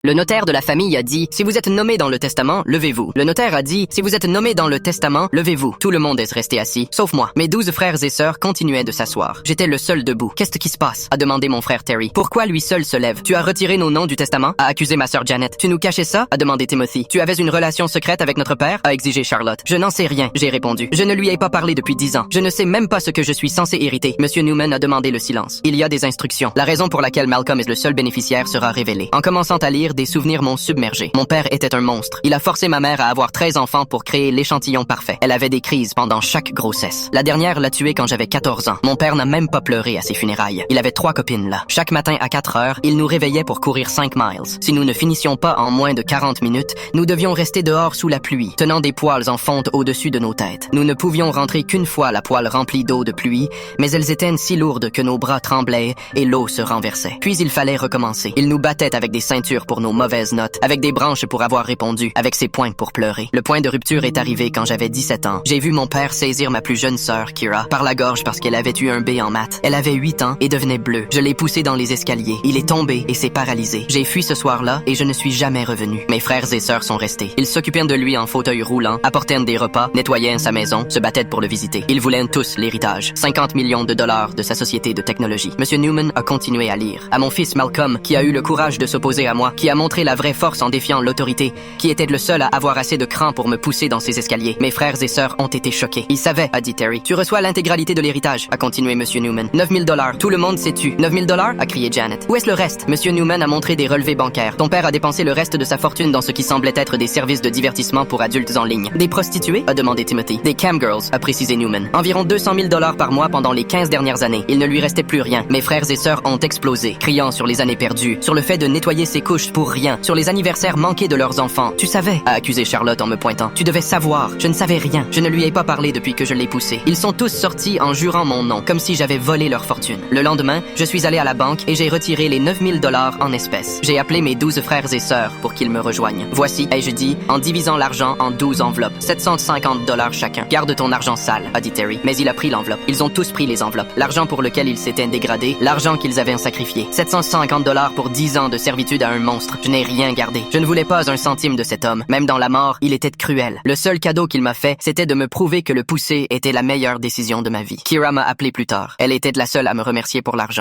Le notaire de la famille a dit, si vous êtes nommé dans le testament, levez-vous. Le notaire a dit, si vous êtes nommé dans le testament, levez-vous. Tout le monde est resté assis, sauf moi. Mes 12 frères et sœurs continuaient de s'asseoir. J'étais le seul debout. Qu'est-ce qui se passe? A demandé mon frère Terry. Pourquoi lui seul se lève? Tu as retiré nos noms du testament? A accusé ma sœur Janet. Tu nous cachais ça? A demandé Timothy. Tu avais une relation secrète avec notre père? A exigé Charlotte. Je n'en sais rien, j'ai répondu. Je ne lui ai pas parlé depuis 10 ans. Je ne sais même pas ce que je suis censé hériter. Monsieur Newman a demandé le silence. Il y a des instructions. La raison pour laquelle Malcolm est le seul bénéficiaire sera révélée. En commençant à lire, des souvenirs m'ont submergé. Mon père était un monstre. Il a forcé ma mère à avoir 13 enfants pour créer l'échantillon parfait. Elle avait des crises pendant chaque grossesse. La dernière l'a tuée quand j'avais 14 ans. Mon père n'a même pas pleuré à ses funérailles. Il avait 3 copines là. Chaque matin à 4 heures, il nous réveillait pour courir 5 miles. Si nous ne finissions pas en moins de 40 minutes, nous devions rester dehors sous la pluie, tenant des poêles en fonte au-dessus de nos têtes. Nous ne pouvions rentrer qu'une fois la poêle remplie d'eau de pluie, mais elles étaient si lourdes que nos bras tremblaient et l'eau se renversait. Puis il fallait recommencer. Il nous battait avec des ceintures pour nos mauvaises notes, avec des branches pour avoir répondu, avec ses poings pour pleurer. Le point de rupture est arrivé quand j'avais 17 ans. J'ai vu mon père saisir ma plus jeune sœur, Kira, par la gorge parce qu'elle avait eu un B en maths. Elle avait 8 ans et devenait bleue. Je l'ai poussé dans les escaliers. Il est tombé et s'est paralysé. J'ai fui ce soir-là et je ne suis jamais revenu. Mes frères et sœurs sont restés. Ils s'occupaient de lui en fauteuil roulant, apportaient des repas, nettoyaient sa maison, se battaient pour le visiter. Ils voulaient tous l'héritage. 50 millions de dollars de sa société de technologie. Monsieur Newman a continué à lire. À mon fils Malcolm, qui a eu le courage de s'opposer à moi, qui a montré la vraie force en défiant l'autorité, qui était le seul à avoir assez de cran pour me pousser dans ses escaliers. Mes frères et sœurs ont été choqués. Ils savaient, a dit Terry. Tu reçois l'intégralité de l'héritage, a continué Monsieur Newman. 9 000 $. Tout le monde s'est tu. 9 000 $, a crié Janet. Où est-ce le reste? Monsieur Newman a montré des relevés bancaires. Ton père a dépensé le reste de sa fortune dans ce qui semblait être des services de divertissement pour adultes en ligne. Des prostituées? A demandé Timothy. Des camgirls, a précisé Newman. Environ 200 000 $ par mois pendant les 15 dernières années. Il ne lui restait plus rien. Mes frères et sœurs ont explosé, criant sur les années perdues, sur le fait de nettoyer ses couches pour rien, sur les anniversaires manqués de leurs enfants. Tu savais, a accusé Charlotte en me pointant. Tu devais savoir. Je ne savais rien. Je ne lui ai pas parlé depuis que je l'ai poussé. Ils sont tous sortis en jurant mon nom, comme si j'avais volé leur fortune. Le lendemain, je suis allé à la banque et j'ai retiré les 9 000 $ en espèces. J'ai appelé mes 12 frères et sœurs pour qu'ils me rejoignent. Voici, ai-je dit, en divisant l'argent en 12 enveloppes. 750 $ chacun. Garde ton argent sale, a dit Terry. Mais il a pris l'enveloppe. Ils ont tous pris les enveloppes. L'argent pour lequel ils s'étaient dégradés, l'argent qu'ils avaient sacrifié. 750 $ pour 10 ans de servitude à un monstre. Je n'ai rien gardé. Je ne voulais pas un centime de cet homme. Même dans la mort, il était cruel. Le seul cadeau qu'il m'a fait, c'était de me prouver que le pousser était la meilleure décision de ma vie. Kira m'a appelé plus tard. Elle était la seule à me remercier pour l'argent.